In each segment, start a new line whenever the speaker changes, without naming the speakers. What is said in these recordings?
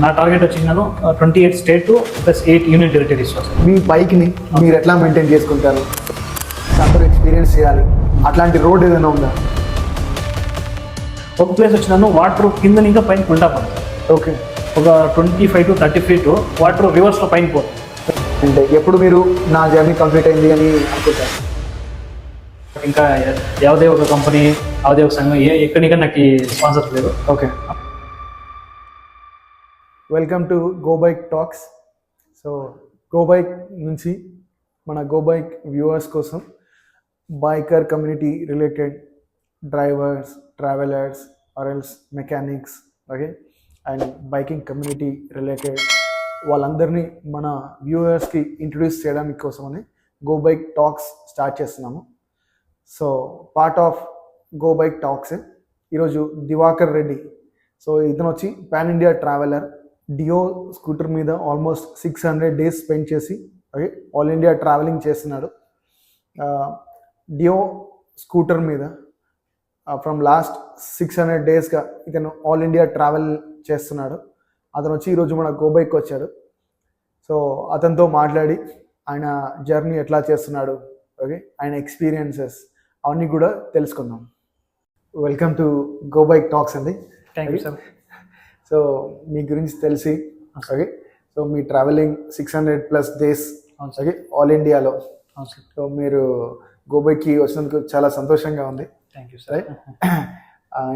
నా టార్గెట్ వచ్చిందను 28 state plus 8 union territories.
మీ బైక్ని మీరు ఎట్లా మెయింటైన్ చేసుకుంటారు? అందరూ ఎక్స్పీరియన్స్ చేయాలి, అట్లాంటి రోడ్ ఏదైనా ఉందా?
ఒక ప్లేస్ వచ్చినాను వాటర్ కింద ఇంకా పైన ఉంటా పడుతుంది.
ఓకే,
ఒక 25 to 30 feet వాటర్ రివర్స్లో పైన పోతుంది.
అంటే ఎప్పుడు మీరు నా జర్నీ కంప్లీట్ అయింది అని అనుకుంటారు?
ఇంకా ಯಾವುದೇ ఒక కంపెనీ ಯಾವುದೇ ఒక సంఘం ఎక్కడికైనా నాకు స్పాన్సర్ లేదు.
Okay, welcome to go bike talks. So go bike నుంచి మన గో బైక్ వ్యూవర్స్ కోసం biker community related drivers, travellers ఆర్ఎల్స్ mechanics, okay, and biking community related వాళ్ళందరినీ మన వ్యూవర్స్కి ఇంట్రడ్యూస్ చేయడానికి కోసమని గో బైక్ టాక్స్ స్టార్ట్ చేస్తున్నాము. So part of go bike talks ఈరోజు దివాకర్ రెడ్డి. సో ఇతను వచ్చి pan India traveller. Dio scooter మీద ఆల్మోస్ట్ 600 days స్పెండ్ చేసి ఓకే ఆల్ ఇండియా ట్రావెలింగ్ చేస్తున్నాడు. డియో స్కూటర్ మీద ఫ్రమ్ లాస్ట్ 600 daysగా ఇతను ఆల్ ఇండియా ట్రావెల్ చేస్తున్నాడు. అతను వచ్చి ఈరోజు మన గో బైక్ వచ్చాడు. సో అతనితో మాట్లాడి ఆయన జర్నీ ఎట్లా చేస్తున్నాడు, ఓకే, ఆయన ఎక్స్పీరియన్సెస్ అవన్నీ కూడా తెలుసుకుందాం. Welcome to go bike talks అండి.
Thank you sir.
సో మీ గురించి తెలిసి ఓకే, సో మీ ట్రావెలింగ్ 600+ days ఓకే ఆల్ ఇండియాలో. సో మీరు గో బైక్కి వచ్చినందుకు చాలా సంతోషంగా ఉంది.
Thank you sir.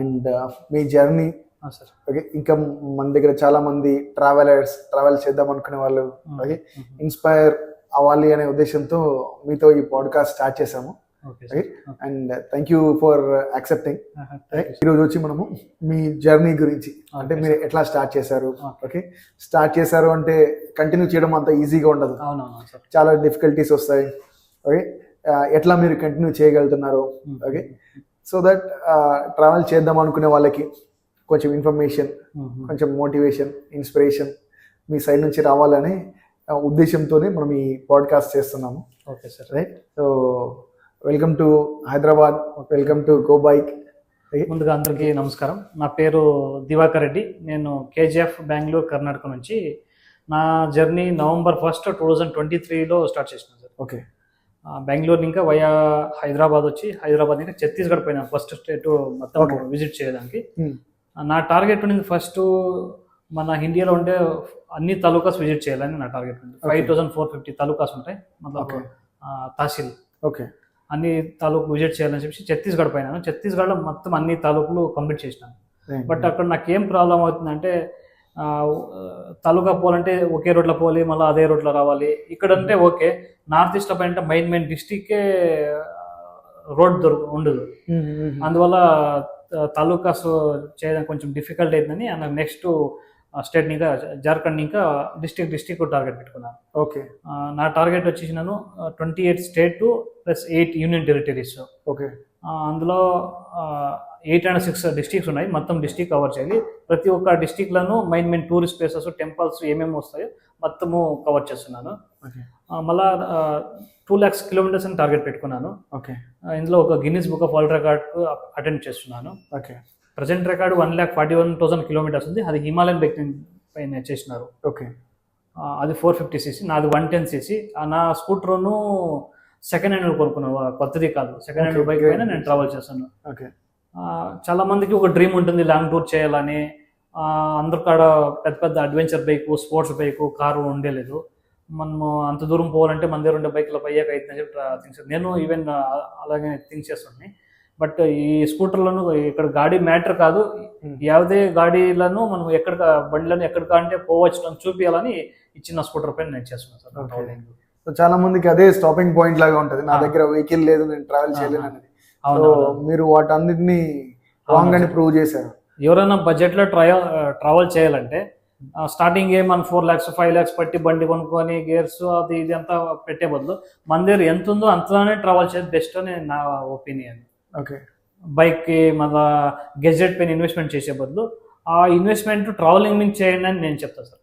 అండ్ మీ జర్నీ
సార్
ఓకే, ఇంకా మన దగ్గర చాలా మంది ట్రావెల్ చేద్దాం అనుకునే వాళ్ళు ఓకే ఇన్స్పైర్ అవ్వాలి అనే ఉద్దేశంతో మీతో ఈ పాడ్కాస్ట్ స్టార్ట్ చేసాము. And thank you for accepting. ఈరోజు వచ్చి మనము మీ జర్నీ గురించి, అంటే మీరు ఎట్లా స్టార్ట్ చేశారు, ఓకే, స్టార్ట్ చేశారు అంటే కంటిన్యూ చేయడం అంత ఈజీగా ఉండదు, చాలా డిఫికల్టీస్ వస్తాయి, ఓకే, ఎట్లా మీరు కంటిన్యూ చేయగలుగుతున్నారు, ఓకే, సో దట్ ట్రావెల్ చేద్దాం అనుకునే వాళ్ళకి కొంచెం ఇన్ఫర్మేషన్, కొంచెం మోటివేషన్, ఇన్స్పిరేషన్ మీ సైడ్ నుంచి రావాలనే ఉద్దేశంతోనే మనం ఈ పాడ్కాస్ట్ చేస్తున్నాము.
Okay sir,
right. So welcome to Hyderabad, welcome to go bike.
ముందుగా అందరికీ నమస్కారం. నా పేరు దివాకర్ రెడ్డి. నేను కేజీఎఫ్ బెంగళూరు కర్ణాటక నుంచి నా జర్నీ November 1st, 2023లో స్టార్ట్ చేసినాను సార్.
ఓకే,
బెంగళూరు ఇంకా వయా హైదరాబాద్ వచ్చి హైదరాబాద్ ఇంకా ఛత్తీస్గఢ్ పోయినా ఫస్ట్ స్టేట్ మొత్తం విజిట్ చేయడానికి. నా టార్గెట్ ఉంది ఫస్ట్ మన ఇండియాలో ఉండే అన్ని తాలూకాస్ విజిట్ చేయాలని నా టార్గెట్ ఉంది. 5450 తాలూకాస్ ఉంటాయి, మతలబ్ తహసీల్.
ఓకే,
అన్ని తాలూకు విజిట్ చేయాలని చెప్పి ఛత్తీస్గఢ్ పోయినాను. ఛత్తీస్గఢ్లో మొత్తం అన్ని తాలూకులు కంప్లీట్ చేసినాను. బట్ అక్కడ నాకు ఏం ప్రాబ్లం అవుతుందంటే తాలూకా పోవాలంటే ఒకే రోడ్లో పోవాలి, మళ్ళీ అదే రోడ్లో రావాలి. ఇక్కడ అంటే ఓకే, నార్త్ ఈస్ట్లో పోయింటే మెయిన్ డిస్టిక్కే రోడ్ ఉండదు. అందువల్ల తాలూకాస్ చేయడానికి కొంచెం డిఫికల్ట్ అవుతుందని నెక్స్ట్ స్టేట్ ఇంకా జార్ఖండ్ ఇంకా డిస్టిక్ టార్గెట్ పెట్టుకున్నాను.
ఓకే,
నా టార్గెట్ వచ్చేసి నేను 28 state plus 8 union territories.
Okay,
అందులో 8 and 6 డిస్ట్రిక్ట్స్ ఉన్నాయి. మొత్తం డిస్ట్రిక్ట్ కవర్ చేయాలి. ప్రతి ఒక్క డిస్ట్రిక్ట్లను మెయిన్ టూరిస్ట్ ప్లేసెస్, టెంపుల్స్ ఏమేమి వస్తాయో మొత్తము కవర్ చేస్తున్నాను. మళ్ళా 2 lakhs kilometers అని టార్గెట్ పెట్టుకున్నాను.
ఓకే,
ఇందులో ఒక Guinness book of world record attempt చేస్తున్నాను.
ఓకే,
ప్రజెంట్ రికార్డు 1,41,000 kilometers ఉంది. అది హిమాలయన్ బైక్ పైన చేసినారు.
ఓకే,
అది 450cc, నాది 110cc. నా స్కూటర్ను సెకండ్ హ్యాండ్ కొనుక్కున్నాను, కొత్తది కాదు. సెకండ్ హ్యాండ్ బైక్ పైన నేను ట్రావెల్ చేస్తాను.
ఓకే,
చాలా మందికి ఒక డ్రీమ్ ఉంటుంది లాంగ్ టూర్ చేయాలని. అందరు కాడ పెద్ద adventure bike, sports bike, car ఉండేలేదు. మనము అంత దూరం పోవాలంటే మన దగ్గర ఉండే బైక్లో పయ్యాక అవుతుందని చెప్పి థింక్స్. నేను ఈవెన్ అలాగే థింక్ చేస్తున్నాను. బట్ ఈ స్కూటర్లను ఇక్కడ గాడి మ్యాటర్ కాదు, యావదే గాడీలను మనం బండిలను ఎక్కడికా అంటే పోవచ్చు అని చూపించాలని ఇచ్చిన స్కూటర్ పైన నేను చేస్తున్నాను సార్.
సో చాలా మందికి అదే స్టాపింగ్ పాయింట్ లాగా ఉంటుంది, నా దగ్గర వెహికల్ లేదు, నేను ట్రావెల్ చేయలేను అనేది. సో మీరు వాటన్నిటిని రాంగ్ అని ప్రూవ్ చేశారు.
ఎవరైనా బడ్జెట్లో ట్రావెల్ చేయాలంటే స్టార్టింగ్ మన 4 lakhs 5 lakhs పెట్టి బండి కొనుక్కొని గేర్స్ అది ఇది అంతా పెట్టే బదులు మన దగ్గర ఎంత ఉందో అంతలోనే ట్రావెల్ చేసేది బెస్ట్ అని నా ఒపీనియన్.
ఓకే,
బైక్కి మళ్ళా గెజెట్ పైన ఇన్వెస్ట్మెంట్ చేసే బదులు ఆ ఇన్వెస్ట్మెంట్ ట్రావెలింగ్ మీద చేయండి అని నేను చెప్తాను సార్.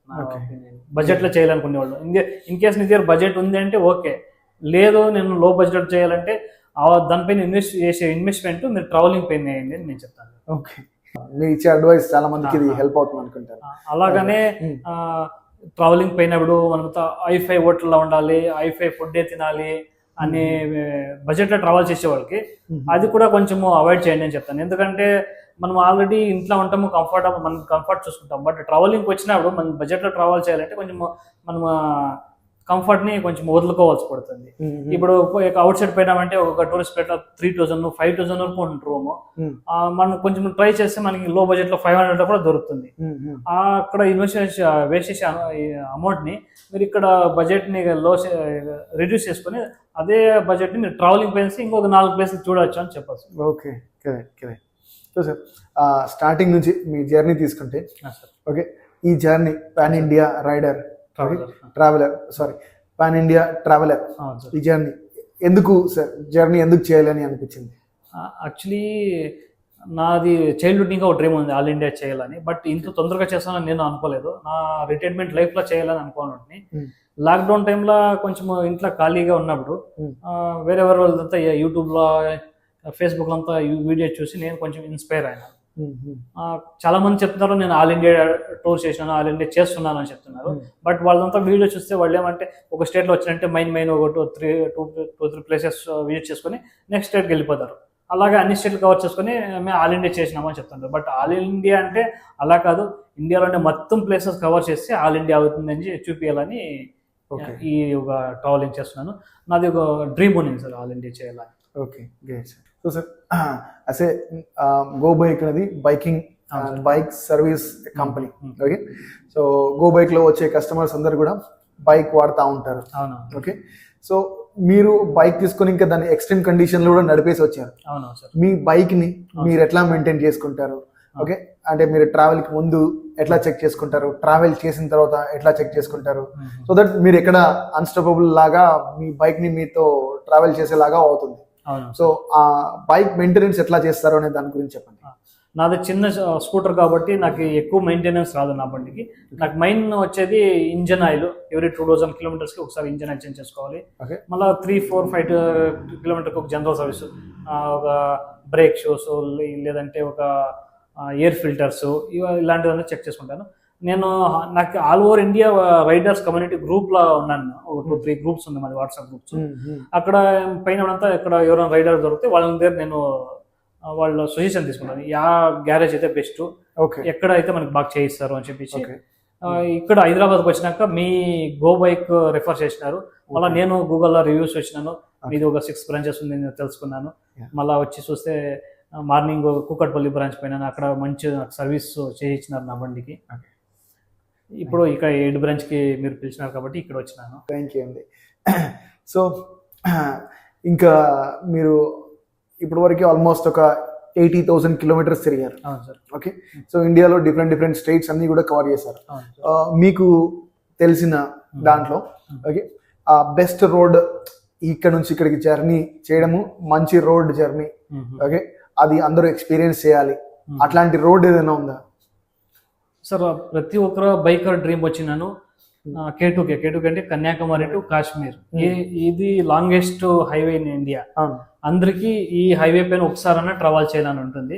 బడ్జెట్లో చేయాలనుకునే వాళ్ళు ఇన్ కేస్ నీ దగ్గర బడ్జెట్ ఉంది అంటే ఓకే, లేదు నేను లో బడ్జెట్ చేయాలంటే దానిపైన ఇన్వెస్ట్ చేసే ఇన్వెస్ట్మెంట్ మీరు ట్రావెలింగ్ పైన వేయండి అని నేను చెప్తాను.
ఓకే, మీరు ఇచ్చే అడ్వైస్ చాలా మందికి ఇది హెల్ప్ అవుతుంది అనుకుంటారు.
అలాగనే ట్రావెలింగ్ పోయినప్పుడు మనతో ఐఫై హోటల్లో ఉండాలి, ఐఫై ఫుడ్డే తినాలి అని బడ్జెట్లో ట్రావెల్ చేసే వాళ్ళకి అది కూడా కొంచెము అవాయిడ్ చేయండి అని చెప్తాను. ఎందుకంటే మనం ఆల్రెడీ ఇంట్లో ఉంటాము, మనం కంఫర్ట్ చూసుకుంటాం. బట్ ట్రావెలింగ్కి వచ్చినప్పుడు మనం బడ్జెట్లో ట్రావెల్ చేయాలంటే కొంచెం మనం కంఫర్ట్ని కొంచెం వదులుకోవాల్సి పడుతుంది. ఇప్పుడు అవుట్ సైడ్ పోయినామంటే ఒక టూరిస్ట్ ప్లేట్లో 3000 5000 వరకు ఉంటుంది రూము. మనం కొంచెం ట్రై చేస్తే మనకి లో బడ్జెట్లో 500 కూడా దొరుకుతుంది. అక్కడ వేస్ట్ చేసే అమౌంట్ని మీరు ఇక్కడ బడ్జెట్ని రిడ్యూస్ చేసుకుని అదే బడ్జెట్ని మీరు ట్రావెలింగ్ ప్లేస్ ఇంకొక 4 ప్లేసెస్ చూడవచ్చు అని చెప్పచ్చు.
Okay, correct. So sir, starting నుంచి మీ జర్నీ తీసుకుంటే, ఓకే, ఈ journey pan India rider pan India traveller, ఈ జర్నీ ఎందుకు సార్, జర్నీ ఎందుకు చేయాలని అనిపించింది?
యాక్చువల్లీ నాది చైల్డ్హుడ్ ఇంకా ఒక డ్రీమ్ ఉంది ఆల్ ఇండియా చేయాలని. బట్ ఇంత తొందరగా చేస్తానని నేను అనుకోలేదు. నా రిటైర్మెంట్ లైఫ్లో చేయాలని అనుకోను. లాక్డౌన్ టైంలో కొంచెం ఇంట్లో ఖాళీగా ఉన్నప్పుడు వేరే వాళ్ళంతా యూట్యూబ్లో ఫేస్బుక్లో అంతా వీడియో చూసి నేను కొంచెం ఇన్స్పైర్ అయినాను. చాలా మంది చెప్తున్నారు నేను ఆల్ ఇండియా టూర్ చేసినాను, ఆల్ ఇండియా చేస్తున్నాను అని చెప్తున్నారు. బట్ వాళ్ళంతా వీడియో చూస్తే వాళ్ళు ఏమంటే ఒక స్టేట్లో వచ్చినంటే మెయిన్ ఒక 2-3 ప్లేసెస్ విజిట్ చేసుకొని నెక్స్ట్ స్టేట్కి వెళ్ళిపోతారు. అలాగే అన్ని స్టేట్లు కవర్ చేసుకొని మేము ఆల్ ఇండియా చేసినామని చెప్తుంటారు. బట్ ఆల్ ఇండియా అంటే అలా కాదు, ఇండియాలోనే మొత్తం ప్లేసెస్ కవర్ చేస్తే ఆల్ ఇండియా అవుతుందని చూపించాలని ఈ ఒక ట్రావెలింగ్ చేస్తున్నాను. నాది ఒక డ్రీమ్ ఉంది సార్ ఆల్ ఇండియా చేయాలని.
Okay, great sir. So sir, అసే గో బైక్ అనేది bike service company. Okay, so go బైక్లో వచ్చే కస్టమర్స్ అందరు కూడా బైక్ వాడుతూ ఉంటారు. ఓకే, సో మీరు బైక్ తీసుకొని ఇంకా దాన్ని ఎక్స్ట్రీమ్ కండిషన్లో కూడా నడిపేసి వచ్చారు. మీ బైక్ని మీరు ఎట్లా మెయింటైన్ చేసుకుంటారు? ఓకే, అంటే మీరు ట్రావెల్కి ముందు ఎట్లా చెక్ చేసుకుంటారు, ట్రావెల్ చేసిన తర్వాత ఎట్లా చెక్ చేసుకుంటారు, సో దట్ మీరు ఎక్కడ అన్స్టాపబుల్ లాగా మీ బైక్ని మీతో ట్రావెల్ చేసేలాగా అవుతుంది. సో ఆ బైక్ మెయింటెనెన్స్ ఎట్లా చేస్తారు అనే దాని గురించి చెప్పండి.
నాది చిన్న స్కూటర్ కాబట్టి నాకు ఎక్కువ మెయింటెనెన్స్ రాదు నా బండికి. నాకు మెయిన్ వచ్చేది ఇంజన్ ఆయిల్. ఎవ్రీ 2000 కిలోమీటర్స్కి ఒకసారి ఇంజన్ ఆయిల్ చేంజ్ చేసుకోవాలి. మళ్ళీ 3-4-5 కిలోమీటర్కి ఒక జనరల్ సర్వీస్, ఒక బ్రేక్ షూస్, లేదంటే ఒక ఎయిర్ ఫిల్టర్స్, ఇలాంటివన్నీ చెక్ చేసుకుంటాను. నాకు all over India riders community గ్రూప్లో ఉన్నాను. ఒక 2-3 గ్రూప్స్ ఉంది మాది, వాట్సాప్ గ్రూప్స్. అక్కడ పైన అంతా ఇక్కడ ఎవరైనా రైడర్ దొరికితే వాళ్ళ దగ్గర నేను వాళ్ళ సజెషన్ తీసుకుంటాను. గ్యారేజ్ అయితే బెస్ట్, ఎక్కడ అయితే మనకి బాగా చేయిస్తారు అని చెప్పేసి. ఇక్కడ హైదరాబాద్కి వచ్చినాక మీ గో బైక్ రిఫర్ చేసినారు. మళ్ళీ నేను గూగుల్లో రివ్యూస్ వచ్చినాను. మీది ఒక 6 బ్రాంచెస్ ఉంది నేను తెలుసుకున్నాను. మళ్ళీ వచ్చి చూస్తే మార్నింగ్ కూకట్పల్లి బ్రాంచ్ పైన అక్కడ మంచి సర్వీస్ చేయించినారు నా బండికి. ఇప్పుడు ఇక్కడ 7 బ్రాంచ్కి మీరు పిలిచినారు కాబట్టి ఇక్కడ వచ్చినాను.
థ్యాంక్ యూ అండి. సో ఇంకా మీరు ఇప్పుడు వరకు ఆల్మోస్ట్ ఒక 80,000 కిలోమీటర్స్ తిరిగారు.
అవును సార్.
ఓకే, సో ఇండియాలో డిఫరెంట్ స్టేట్స్ అన్ని కూడా కవర్ చేశారు. మీకు తెలిసిన దాంట్లో ఓకే, ఆ బెస్ట్ రోడ్ ఇక్కడ నుంచి ఇక్కడికి జర్నీ చేయడము, మంచి రోడ్ జర్నీ, ఓకే, అది అందరూ ఎక్స్పీరియన్స్ చేయాలి, అట్లాంటి రోడ్ ఏదైనా ఉందా
సార్? ప్రతి ఒక్కరు బైకర్ డ్రీమ్ వచ్చినాను. K2K అంటే కన్యాకుమారి టు కాశ్మీర్. ఇది లాంగెస్ట్ హైవే ఇన్ ఇండియా. అందరికి ఈ హైవే పైన ఒకసారైనా ట్రావెల్ చేయాలని ఉంటుంది.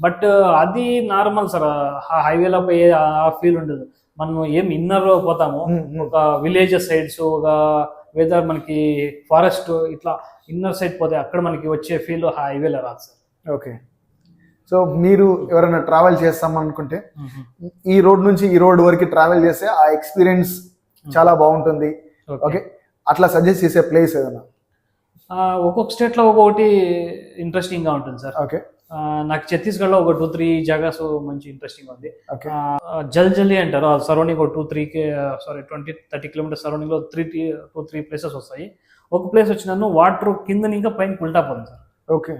బట్ అది నార్మల్ సార్, ఆ హైవేలో పోయే ఆ ఫీల్ ఉండదు. మనం ఏం ఇన్నర్ పోతాము, ఒక విలేజెస్ సైడ్స్, ఒక వెదర్ మనకి ఫారెస్ట్ ఇట్లా ఇన్నర్ సైడ్ పోతే అక్కడ మనకి వచ్చే ఫీల్ హైవేలో రాదు సార్.
ఓకే, సో మీరు ఎవరైనా ట్రావెల్ చేస్తాం అనుకుంటే ఈ రోడ్ నుంచి ఈ రోడ్ వరకు ట్రావెల్ చేస్తే ఆ ఎక్స్పీరియన్స్ చాలా బాగుంటుంది. ఓకే, అట్లా సజెస్ట్ చేసే ప్లేస్ ఏదైనా?
ఒక్కొక్క స్టేట్లో ఒక్కొక్కటి ఇంట్రెస్టింగ్ గా ఉంటుంది సార్.
ఓకే,
నాకు ఛత్తీస్గఢ్లో ఒక 2-3 జాగాస్ మంచి ఇంట్రెస్టింగ్ ఉంది. జల్జలి అంటారు, సరౌండింగ్ 20-30 కిలోమీటర్స్ సరౌండింగ్ లో 2-3 ప్లేసెస్ వస్తాయి. ఒక ప్లేస్ వచ్చినాను వాటర్ కింద ఇంకా పైన ఉల్టా పోతుంది సార్.
ఓకే,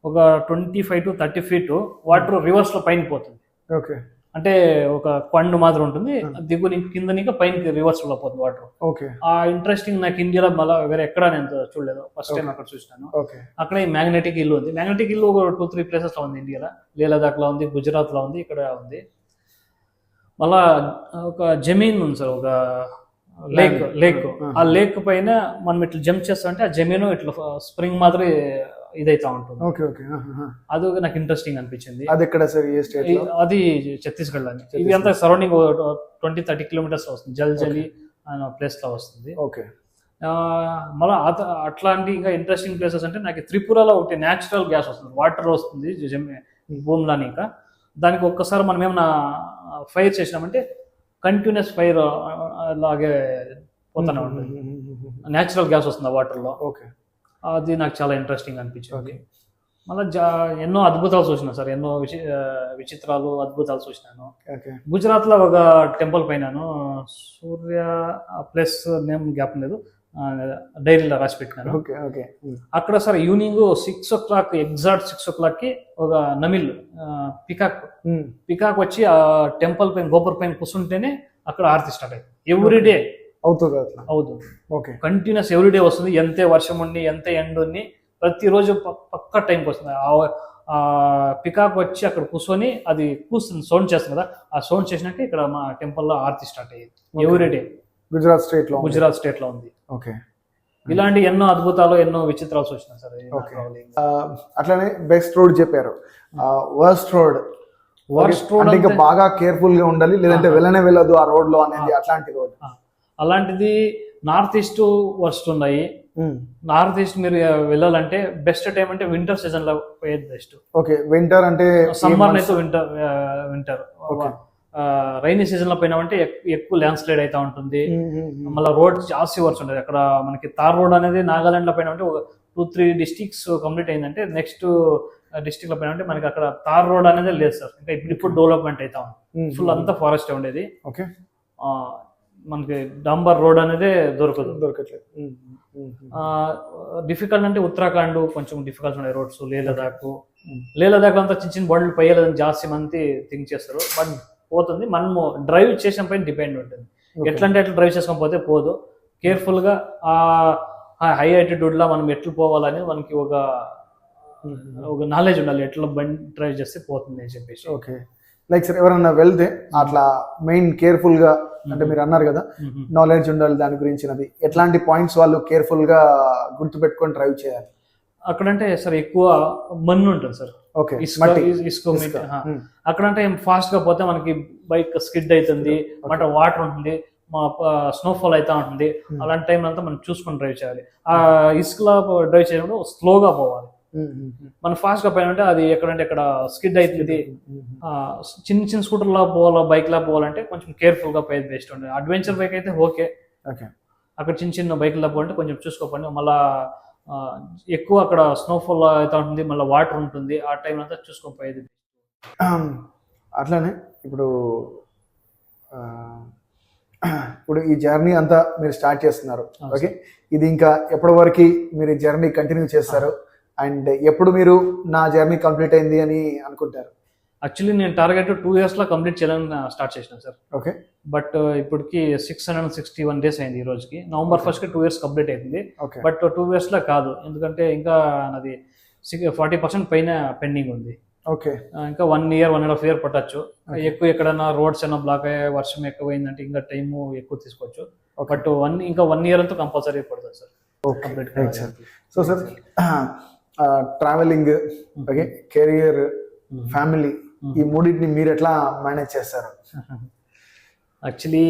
ఒక 25-30 ఫీట్ వాటర్ రివర్స్ లో పైన పోతుంది.
ఓకే,
అంటే ఒక కొండ మాత్రం ఉంటుంది, దిగుని కింద ఇంకా పైన రివర్స్ లో పోతుంది వాటర్.
ఓకే, ఆ
ఇంట్రెస్టింగ్ నాకు ఇండియాలో మళ్ళీ వేరే ఎక్కడ నేను చూడలేదు, ఫస్ట్ టైం అక్కడ చూసినాను. అక్కడ ఈ మ్యాగ్నెటిక్ హిల్ ఉంది. మ్యాగ్నెటిక్ హిల్ ఒక 2-3 ప్లేసెస్ లో ఉంది ఇండియాలో. లేహ్ లదాఖ్ లో ఉంది, గుజరాత్ లో ఉంది, ఇక్కడ ఉంది. మళ్ళా ఒక జమీన్ ఉంది సార్, ఒక లేక్. ఆ లేక్ పైన మనం ఇట్లా జంప్ చేస్తామంటే ఆ జమీన్ ఇట్లా స్ప్రింగ్ మాదిరి ఇదైతా ఉంటుంది.
Okay okay.
అది నాకు ఇంట్రెస్టింగ్ అనిపించింది.
అది ఎక్కడ సార్, ఏ స్టేట్?
అది ఛత్తీస్గఢ్ అని. ఇవి అంతా సరౌండింగ్ 20-30 కిలోమీటర్స్ వస్తుంది. జల్జలి అనే ప్లేస్ లో వస్తుంది.
ఓకే.
మళ్ళీ అట్లాంటి ఇంకా ఇంట్రెస్టింగ్ ప్లేసెస్ అంటే నాకు త్రిపురలో ఒకటి న్యాచురల్ గ్యాస్ వస్తుంది, వాటర్ వస్తుంది భూమిలోని. ఇంకా దానికి ఒక్కసారి మనం ఏమన్నా ఫైర్ చేసినామంటే కంటిన్యూస్ ఫైర్ అలాగే పోతానే ఉంటుంది. న్యాచురల్ గ్యాస్ వస్తుంది ఆ వాటర్లో.
ఓకే.
అది నాకు చాలా ఇంట్రెస్టింగ్ అనిపించింది. మళ్ళీ ఎన్నో అద్భుతాలు చూసినా సార్, ఎన్నో విచిత్రాలు అద్భుతాలు చూసినాను. గుజరాత్లో ఒక టెంపుల్ పోయినాను, సూర్య ప్లేస్ నేమ్ గ్యాప్ లేదు, డైరీలో రాసి పెట్టినాను. అక్కడ sir evening 6 o'clock exact 6 o'clock ఒక నమిల్ పికాక్ వచ్చి ఆ టెంపుల్ పైన గోపురం పైన కూర్చుంటేనే అక్కడ ఆరతి స్టార్ట్ అయింది. ఎవ్రీడే అవుతుంది. కంటిన్యూస్ ఎవ్రీడే వస్తుంది. ఎంతే వర్షం ఉండి ఎంత ఎండ ఉంది ప్రతిరోజు పక్క టైంకి వస్తుంది. ఆ పికాక్ వచ్చి అక్కడ కూర్చొని అది కూర్చుని సౌండ్ చేస్తుంది కదా, ఆ సౌండ్ చేసినాక ఇక్కడ మా టెంపుల్లో ఆరతి స్టార్ట్ అయ్యింది ఎవ్రీడే. గుజరాత్ స్టేట్ లో ఉంది.
ఓకే.
ఇలాంటి ఎన్నో అద్భుతాలు ఎన్నో విచిత్రాలు చూసినా సార్.
అట్లానే బెస్ట్ రోడ్ చెప్పారు. వర్స్ట్ రోడ్ ఇంకా బాగా కేర్ఫుల్ గా ఉండాలి, లేదంటే వెళ్ళదు ఆ రోడ్ లో అనేది, అట్లాంటి రోడ్.
అలాంటిది నార్త్ ఈస్ట్ వర్స్ట్ ఉన్నాయి. నార్త్ ఈస్ట్ మీరు వెళ్ళాలంటే బెస్ట్ టైం అంటే వింటర్ సీజన్ లో పోయేది బెస్ట్.
ఓకే. వింటర్ అంటే
సమ్మర్ అయితే వింటర్ రైనీ సీజన్ లో పోయినామంటే ఎక్కువ ల్యాండ్ స్లైడ్ అయితే ఉంటుంది. మళ్ళీ రోడ్ జాస్తి వర్స్ ఉంటుంది. అక్కడ మనకి తార్ రోడ్ అనేది నాగాలాండ్ లో పోయినామంటే ఒక 2-3 డిస్ట్రిక్ట్స్ కంప్లీట్ అయిందంటే నెక్స్ట్ డిస్ట్రిక్ట్ లో పోయినామంటే మనకి అక్కడ తార్ రోడ్ అనేది లేదు సార్. ఇంకా ఇప్పుడు డెవలప్మెంట్ అవుతా ఉంది. ఫుల్ అంతా ఫారెస్ట్ ఉండేది.
ఓకే.
మనకి డాంబర్ రోడ్ అనేది దొరకట్లేదు. డిఫికల్ట్ అంటే ఉత్తరాఖండ్ కొంచెం డిఫికల్ట్ ఉన్నాయి రోడ్స్. లేలదాకు అంతా చిన్న చిన్న బండ్లు పోయేదని జాస్తి మంది థింక్ చేస్తారు. బట్ పోతుంది. మనము డ్రైవ్ చేసిన పైన డిపెండ్ ఉంటుంది. ఎట్లా డ్రైవ్ చేసుకొని పోతే పోదు. కేర్ఫుల్ గా ఆ హై ఆల్టిట్యూడ్ లో మనం ఎట్లా పోవాలని మనకి ఒక నాలెడ్జ్ ఉండాలి, ఎట్లా బండి డ్రైవ్ చేస్తే పోతుంది అని చెప్పేసి.
ఓకే. లైక్ సార్ ఎవరన్నా వెళ్తే అట్లా మెయిన్ కేర్ఫుల్ గా, అంటే మీరు అన్నారు కదా నాలెడ్జ్ ఉండాలి దాని గురించినది, ఎట్లాంటి పాయింట్స్ వాళ్ళు కేర్ఫుల్ గా గుర్తుపెట్టుకొని డ్రైవ్ చేయాలి
అక్కడంటే సార్? ఎక్కువ మన్ను ఉంటుంది సార్.
ఓకే.
ఇసుక అక్కడంటే ఫాస్ట్ గా పోతే మనకి బైక్ స్కిడ్ అవుతుంది, అంటే వాటర్ ఉంటుంది, స్నోఫాల్ అవుతా ఉంటుంది. అలాంటి టైం అంతా మనం చూసుకొని డ్రైవ్ చేయాలి. ఆ ఇసుకలో డ్రైవ్ చేయడం స్లోగా పోవాలి. మనం ఫాస్ట్ గా పోయినంటే అది ఎక్కడంటే ఎక్కడ స్కిడ్ అవుతుంది. చిన్న చిన్న స్కూటర్ లా పోవాలా, బైక్ లా పోవాలంటే కొంచెం కేర్ఫుల్ గా పోయేది బెస్ట్ ఉంటుంది. అడ్వెంచర్ బైక్ అయితే ఓకే, అక్కడ చిన్న చిన్న బైక్ లా పోవాలంటే కొంచెం చూసుకోకండి. మళ్ళా ఎక్కువ అక్కడ స్నోఫాల్ అవుతా ఉంటుంది, మళ్ళీ వాటర్ ఉంటుంది. ఆ టైం అంతా చూసుకొని పోయేది.
అట్లానే ఇప్పుడు ఈ జర్నీ అంతా మీరు స్టార్ట్ చేస్తున్నారు. ఓకే. ఇది ఇంకా ఎప్పటి వరకు మీరు ఈ జర్నీ కంటిన్యూ చేస్తారు? అండ్ ఎప్పుడు మీరు నా జర్నీ కంప్లీట్ అయింది అని అనుకుంటారు?
యాక్చువల్లీ నేను టార్గెట్ 2 years లో కంప్లీట్ చేయాలని స్టార్ట్ చేసినాను సార్.
ఓకే.
బట్ ఇప్పటికి 661 days అయింది. ఈ రోజుకి November 1st 2 years కంప్లీట్ అయింది. బట్ 2 years లో కాదు, ఎందుకంటే ఇంకా నాది 40% పైన పెండింగ్ ఉంది.
ఓకే.
ఇంకా 1 year 1.5 year పట్టచ్చు. ఎక్కువ ఎక్కడైనా రోడ్స్ ఏమైనా బ్లాక్ అయ్యే, వర్షం ఎక్కువ అయిందంటే ఇంకా టైం ఎక్కువ తీసుకోవచ్చు. బట్ ఇంకా 1 year అంతా కంపల్సరీ పడుతుంది sir complete.
So sir travelling, okay, career, family, ఈ మూడింటిని మీరు ఎట్లా మేనేజ్ చేస్తారు?
యాక్చువల్లీ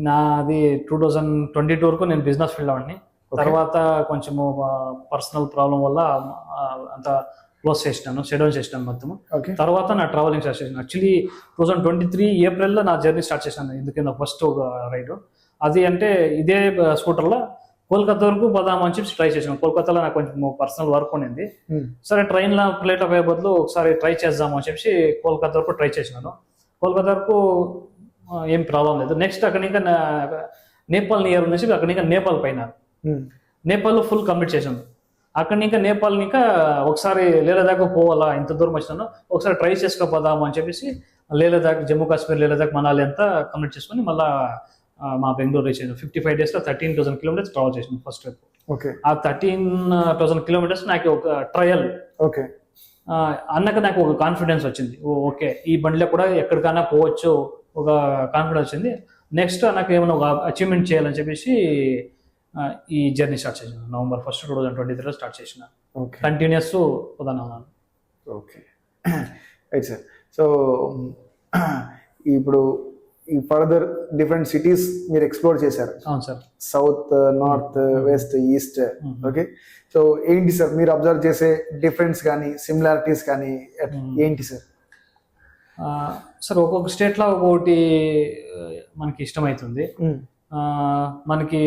నాది 2022 వరకు నేను బిజినెస్ ఫీల్డ్ వాడిని. తర్వాత కొంచెము పర్సనల్ ప్రాబ్లం వల్ల అంత క్లోజ్ చేసినాను, షెడ్యూల్ చేసినాను మొత్తం. తర్వాత నా ట్రావెలింగ్ స్టార్ట్ చేసాను. యాక్చువల్లీ 2023 ఏప్రిల్లో నా జర్నీ స్టార్ట్ చేశాను. ఎందుకంటే ఫస్ట్ ఒక రైడ్ అది అంటే ఇదే స్కూటర్లో కోల్కతా వరకు పోదామని చెప్పి ట్రై చేసాను. కోల్కతాలో నాకు కొంచెం పర్సనల్ వర్క్ ఉండింది. సరే ట్రైన్లో ప్లేట్ అయ్యే బదులు ఒకసారి ట్రై చేద్దాము అని చెప్పి కోల్కతా వరకు ట్రై చేసినాను. కోల్కతా వరకు ఏం ప్రాబ్లం లేదు. నెక్స్ట్ అక్కడ ఇంకా నేపాల్ నియర్ నుంచి అక్కడ ఇంకా నేపాల్ పైన నేపాల్ ఫుల్ కంప్లీట్ చేశాను. అక్కడ ఇంకా నేపాల్ ఇంకా ఒకసారి లేలదాకా పోవాలా, ఇంత దూరం వచ్చినాను, ఒకసారి ట్రై చేసుకోపోదాము అని చెప్పేసి లేలదాకా, జమ్మూ కాశ్మీర్ లేలదాకా, మనాలి అంతా కంప్లీట్ చేసుకొని మళ్ళీ మా బెంగళూరు రీచ్ అయ్యాను. 55 days లో 13,000 kilometers ట్రావెల్ చేసాను ఫస్ట్ ట్రిప్. ఆ 13,000 kilometers నాకు ఒక ట్రయల్.
ఓకే.
అన్నాక నాకు ఒక కాన్ఫిడెన్స్ వచ్చింది. ఓకే, ఈ బండిలో కూడా ఎక్కడికైనా పోవచ్చు, ఒక కాన్ఫిడెన్స్ వచ్చింది. నెక్స్ట్ నాకు ఏమైనా ఒక అచీవ్మెంట్ చేయాలని చెప్పేసి ఈ జర్నీ స్టార్ట్ చేసిన November 1, 2023 స్టార్ట్ చేసిన.
ఓకే
కంటిన్యూస్ పోతానే ఉన్నాను.
Okay right sir. సో ఇప్పుడు ఈ ఫర్దర్ డిఫరెంట్ సిటీస్ మీరు ఎక్స్ప్లోర్ చేశారు,
అవును sir.
South, north, west, east. Okay, so ఏంటి సార్ మీరు అబ్జర్వ్ చేసే డిఫరెన్స్ కానీ సిమిలారిటీస్ కానీ ఏంటి సార్?
సార్ ఒక్కొక్క స్టేట్లో ఒక్కొక్కటి మనకి ఇష్టమవుతుంది. మనకి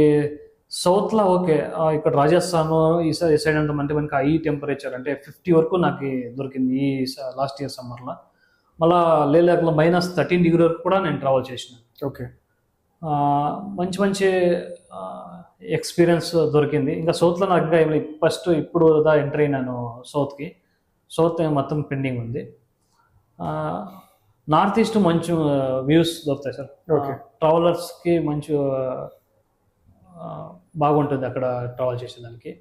సౌత్లో ఓకే, ఇక్కడ రాజస్థాన్ ఈ సైడ్ అంతా అంటే మనకి హై టెంపరేచర్ అంటే 50 వరకు నాకు దొరికింది ఈ లాస్ట్ ఇయర్ సమ్మర్లో. మళ్ళీ లేహ్లో -13 వరకు కూడా నేను ట్రావెల్ చేసిన.
ఓకే,
మంచి మంచి ఎక్స్పీరియన్స్ దొరికింది. ఇంకా సౌత్లో నాకు ఇంకా ఫస్ట్ ఇప్పుడు ఎంటర్ అయినాను సౌత్కి. సౌత్ మొత్తం పెండింగ్ ఉంది. నార్త్ ఈస్ట్ మంచి వ్యూస్ దొరుకుతాయి సార్.
ఓకే,
ట్రావెలర్స్కి మంచి బాగుంటుంది అక్కడ ట్రావెల్ చేసేదానికి.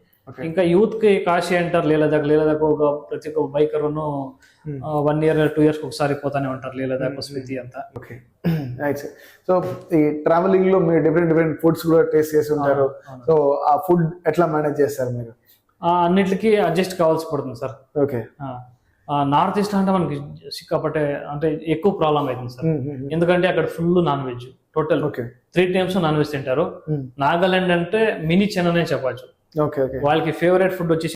ఇంకా యూత్కి కాశీ అంటారు లేలదాకా ఒక ప్రతి ఒక్క బైకర్ను 1 year 2 years ఒకసారి పోతానే ఉంటారు లేలదాకా స్మృతి అంతా.
Okay right sir. సో ఈ ట్రావెలింగ్ లో మీరు డిఫరెంట్ ఫుడ్స్ కూడా టేస్ట్ చేసి ఉంటారు. సో ఆ ఫుడ్ ఎట్లా మేనేజ్ చేస్తారు మీరు?
అన్నిటికీ అడ్జస్ట్ కావాల్సి పడుతుంది సార్.
ఓకే,
నార్త్ ఈస్ట్ అంటే మనకి సిక్కాపట్టే అంటే ఎక్కువ ప్రాబ్లం అవుతుంది సార్. ఎందుకంటే అక్కడ full non veg, total 3 times non veg తింటారు. నాగాలాండ్ అంటే మినీ చెన్నై అనే చెప్పచ్చు. వాళ్ళకి ఫేవరెట్ ఫుడ్ వచ్చేసి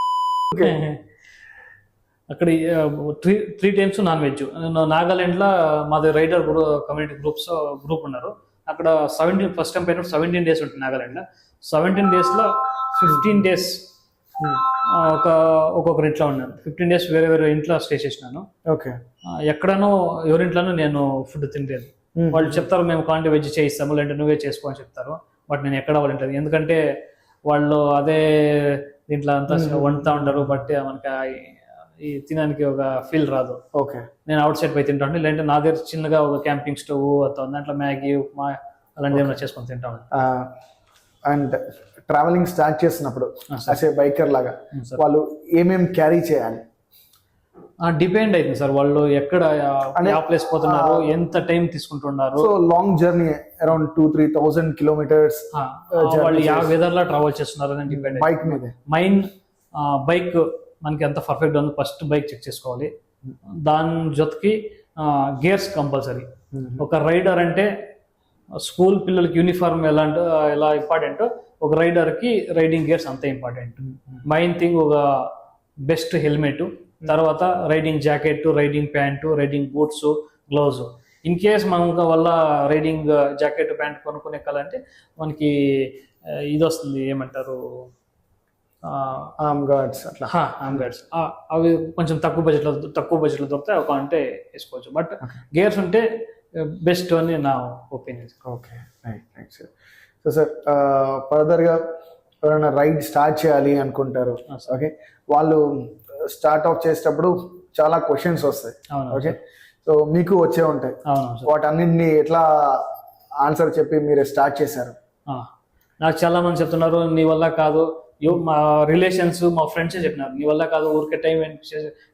అక్కడ 3 times నాన్ వెజ్. నాగాలాండ్ లో మాది రైడర్ కమ్యూనిటీ గ్రూప్ ఉన్నారు. అక్కడ 17 ఫస్ట్ టైం పోయినప్పుడు 17 days ఉంటుంది నాగాలాండ్ లో. 17 days లో 15 days ఒక్కొక్కరి ఇంట్లో ఉన్నాను. 15 days వేరే వేరే ఇంట్లో స్టే చేసినాను.
ఓకే,
ఎక్కడనో ఎవరింట్లోనూ నేను ఫుడ్ తినలేదు. వాళ్ళు చెప్తారు మేము కాంటి వెజ్ చేయిస్తాము లేదంటే నువ్వే చేసుకో అని చెప్తారు. బట్ నేను ఎక్కడ వాళ్ళు ఇంట్లో, ఎందుకంటే వాళ్ళు అదే దీంట్లో అంతా వండుతూ ఉంటారు. బట్ మనకి ఈ తినడానికి ఒక ఫీల్ రాదు.
ఓకే,
నేను అవుట్ సైడ్ పోయి తింటాను. లేదంటే నా దగ్గర చిన్నగా ఒక క్యాంపింగ్ స్టవ్ అవుతుంది, దాంట్లో మ్యాగీ, ఉప్మా అలాంటివి ఏమైనా చేసుకొని తింటాను.
అండ్ ట్రావెలింగ్ స్టార్ట్ చేసినప్పుడు అసే బైకర్ లాగా వాళ్ళు ఏమేమి క్యారీ చేయాలి?
డిపెండ్ అవుతుంది సార్, వాళ్ళు ఎక్కడ ప్లేస్ పోతున్నారు, ఎంత టైం తీసుకుంటున్నారు.
So long journey around 2-3,000 kilometers
వాళ్ళు యా వెదర్ లో ట్రావెల్ చేస్తున్నారు అని డిపెండ్.
బైక్ మీద
బైక్ మనకి ఎంత పర్ఫెక్ట్ ఉందో ఫస్ట్ బైక్ చెక్ చేసుకోవాలి. దాని జొతకి గేర్స్ కంపల్సరీ. ఒక రైడర్ అంటే స్కూల్ పిల్లలకి యూనిఫామ్ ఎలా ఇంపార్టెంట్, ఒక రైడర్ కి రైడింగ్ గేర్స్ అంతే ఇంపార్టెంట్. మెయిన్ థింగ్ ఒక బెస్ట్ హెల్మెట్, తర్వాత riding jacket, riding pant, riding boots, gloves. In case మనం వల్ల రైడింగ్ జాకెట్ ప్యాంట్ కొనుక్కోవాలంటే మనకి ఇది వస్తుంది, ఏమంటారు,
ఆర్మ్ గార్డ్స్. అట్లా
ఆర్మ్ గార్డ్స్ అవి కొంచెం తక్కువ బడ్జెట్లో దొరుకుతాయి, ఒక అంటే వేసుకోవచ్చు. బట్ గేర్స్ ఉంటే బెస్ట్ అని నా opinion.
Okay right sir. So sir ఫర్దర్గా ఎవరైనా రైడ్ స్టార్ట్ చేయాలి అనుకుంటారు, ఓకే, వాళ్ళు స్టార్ట్ ఆఫ్ చేసేటప్పుడు చాలా క్వశ్చన్స్ వస్తాయి. ఓకే, సో మీకు వచ్చే ఉంటాయి. వాటన్నింటినీ ఎట్లా ఆన్సర్ చెప్పి మీరు స్టార్ట్ చేశారు?
నాకు చాలా మంది చెప్తున్నారు నీ వల్ల కాదు, మా రిలేషన్స్ మా ఫ్రెండ్స్ చెప్పినారు నీ వల్ల కాదు, ఊరికే టైం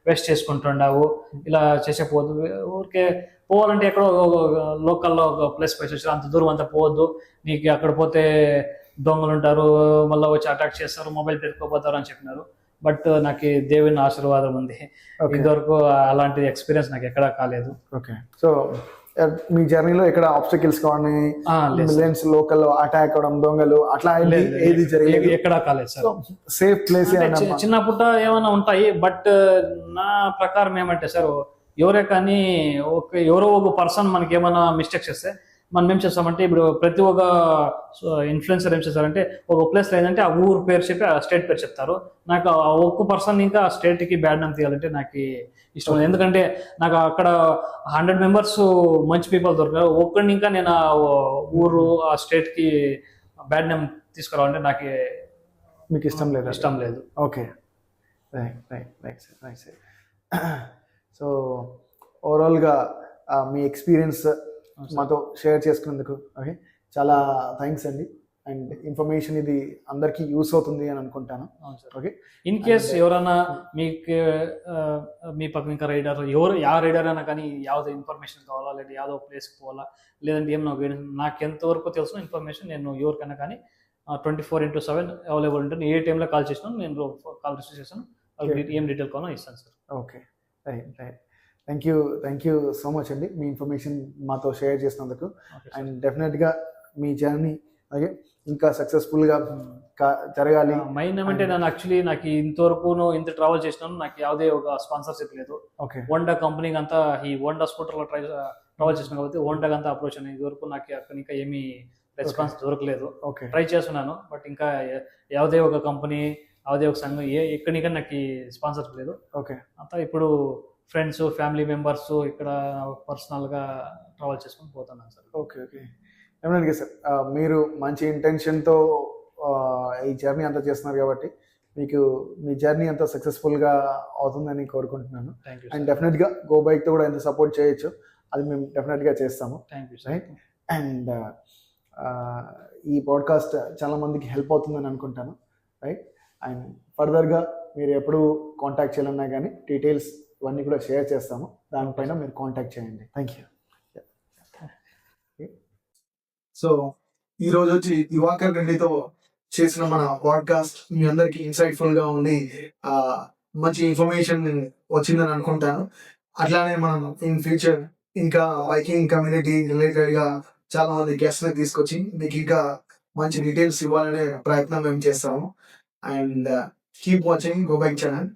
వేస్ట్ చేసుకుంటున్నావు, ఇలా చేసేపోదు, ఊరికే పోవాలంటే ఎక్కడో లోకల్లో ఒక ప్లేస్ పోయి వచ్చారు, అంత దూరం అంతా పోవద్దు, నీకు అక్కడ పోతే దొంగలు ఉంటారు, మళ్ళీ వచ్చి అటాక్ చేస్తారు, మొబైల్ పెట్టుకోపోతారు అని చెప్పినారు. బట్ నాకు దేవుని ఆశీర్వాదం ఉంది, ఇంతవరకు అలాంటి ఎక్స్పీరియన్స్ నాకు ఎక్కడా కాలేదు.
ఓకే, సో మీ జర్నీలో ఇక్కడ ఆబ్స్టకిల్స్ కానీ మిలియన్స్ లోకల్ అటాక్ అవడం, దొంగలు అట్లా ఏది జరిగేది
ఎక్కడా కాలేదు సార్.
సేఫ్ ప్లేస్
చిన్నపుట్ట ఏమైనా ఉంటాయి. బట్ నా ప్రకారం ఏమంటే సార్, ఎవరే కానీ ఎవరో ఒక పర్సన్ మనకి ఏమైనా మిస్టేక్స్ చేస్తే మనం ఏం చేస్తామంటే, ఇప్పుడు ప్రతి ఒక్క ఇన్ఫ్లుయెన్సర్ ఏం చేస్తారంటే ఒక ప్లేస్ లేదంటే ఆ ఊరు పేరు చెప్పి ఆ స్టేట్ పేరు చెప్తారు. నాకు ఆ ఒక్క పర్సన్ ఇంకా ఆ స్టేట్కి బ్యాడ్ నేమ్ తీయాలంటే నాకు ఇష్టం లేదు. ఎందుకంటే నాకు అక్కడ 100 members మంచి పీపుల్ దొరకారు, ఒక్కడిని ఇంకా నేను ఆ ఊరు ఆ స్టేట్కి బ్యాడ్ నేమ్ తీసుకురావాలంటే నాకు
మీకు ఇష్టం లేదు. Okay right sir. సో ఓవరాల్గా మీ ఎక్స్పీరియన్స్ మాతో షేర్ చేసుకున్నందుకు ఓకే చాలా థ్యాంక్స్ అండి. అండ్ ఇన్ఫర్మేషన్ ఇది అందరికీ యూస్ అవుతుంది అని అనుకుంటాను. ఓకే, ఇన్ కేస్
ఎవరైనా మీకు మీ పక్కన ఇంకా రైడర్ యా రైడర్ అయినా కానీ యావదో ఇన్ఫర్మేషన్ కావాలా, లేదా యాదో ప్లేస్కి పోవాలా, లేదంటే ఏమన్నా నాకు ఎంతవరకు తెలుసు ఇన్ఫర్మేషన్ నేను ఎవరికైనా కానీ 24/7 అవైలబుల్ ఉంటుంది. ఏ టైంలో కాల్ చేసినా నేను కాల్ రిసీవ్ చేస్తాను. వాళ్ళకి ఏం డీటెయిల్ కావాలో ఇస్తాను sir.
Okay, right. Thank you so much అండి మీ ఇన్ఫర్మేషన్ మాతో షేర్ చేసినందుకు. అండ్ డెఫినెట్గా మీ జర్నీ అలాగే ఇంకా సక్సెస్ఫుల్గా జరగాలి.
మైన్ ఏమంటే నాకు ఇంతవరకు ఇంత ట్రావెల్ చేసినాను, నాకు ಯಾವುದೇ ఒక స్పాన్సర్షిప్ లేదు.
ఓకే,
హోండా కంపెనీకి అంతా ఈ హోండా స్కూటర్లో ట్రావెల్ చేసినాను కాబట్టి హోండాకి అంతా అప్రోచ్ అయినా ఇదివరకు నాకు అక్కడ ఇంకా ఏమీ రెస్పాన్స్ దొరకలేదు.
ఓకే,
ట్రై చేస్తున్నాను బట్ ఇంకా ಯಾವುದೇ ఒక కంపెనీ ಯಾವುದೇ ఒక సంఘం ఎక్కడికైనా నాకు స్పాన్సర్షిప్ లేదు.
ఓకే,
అంతా ఇప్పుడు ఫ్రెండ్స్ ఫ్యామిలీ మెంబర్స్ ఇక్కడ పర్సనల్గా ట్రావెల్ చేసుకొని పోతున్నాను సార్.
ఓకే. ఏమన్నా సార్, మీరు మంచి ఇంటెన్షన్తో ఈ జర్నీ అంతా చేస్తున్నారు కాబట్టి మీకు మీ జర్నీ అంతా సక్సెస్ఫుల్గా అవుతుందని కోరుకుంటున్నాను.
థ్యాంక్ యూ
అండ్ డెఫినెట్గా గో బైక్తో కూడా ఎంత సపోర్ట్ చేయొచ్చు అది మేము డెఫినెట్గా చేస్తాము.
Thank you
right. అండ్ ఈ పాడ్కాస్ట్ చాలా మందికి హెల్ప్ అవుతుందని అనుకుంటాను. రైట్. అండ్ ఫర్దర్గా మీరు ఎప్పుడు కాంటాక్ట్ చేయాలన్నా కానీ డీటెయిల్స్ ఇవన్నీ కూడా షేర్ చేస్తాము, దానిపైన మీరు కాంటాక్ట్ చేయండి. Thank you. సో ఈరోజు వచ్చి దివాకర్ రెడ్డితో చేసిన మన పాడ్కాస్ట్ మీ అందరికి ఇన్సైట్ఫుల్ గా ఉండి మంచి ఇన్ఫర్మేషన్ వచ్చిందని అనుకుంటాను. అట్లానే మనం ఇన్ ఫ్యూచర్ ఇంకా బైకింగ్ కమ్యూనిటీ రిలేటెడ్ గా చాలా మంది గెస్ట్ ని తీసుకొచ్చి మీకు ఇంకా మంచి డీటెయిల్స్ ఇవ్వాలనే ప్రయత్నం మేము చేస్తాము. And keep watching go bike channel.